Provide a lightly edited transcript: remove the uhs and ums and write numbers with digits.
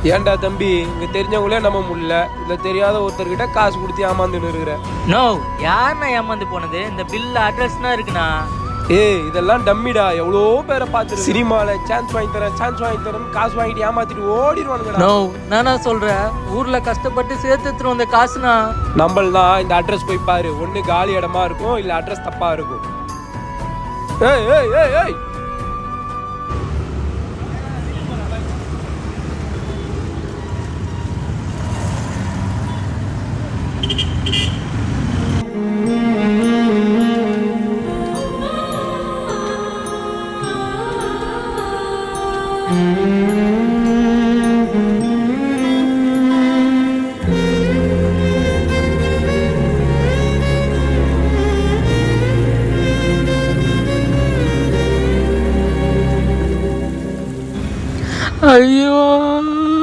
ஏன்டா தம்பி, இங்க தெரிஞ்சவங்களே நம்ப முடியல, இல்ல தெரியாத ஒருத்தர்கிட்ட காசு கொடுத்து ஏமாந்துன்னு இருக்கிற. நோ, யாருண்ணா ஏமாந்து போனது? இந்த பில் அட்ரஸ்னா இருக்குண்ணா. ஏய், இதெல்லாம் டம்மிடா. எவ்வளோ பேரை பார்த்துரு. சினிமால சான்ஸ் வாங்கி தரேன் காசு வாங்கிட்டு ஏமாத்திட்டு ஓடிடுவானுங்கடா. நோ, நானா சொல்றேன், ஊர்ல கஷ்டப்பட்டு சேர்த்து எடுத்துட்டு வந்த காசுனா. நம்மள்தான் இந்த அட்ரஸ் போய் பாரு. ஒண்ணு காலி இடமா இருக்கும், இல்ல அட்ரஸ் தப்பா இருக்கும். ஏய் ஏய் ஏய் ஏய்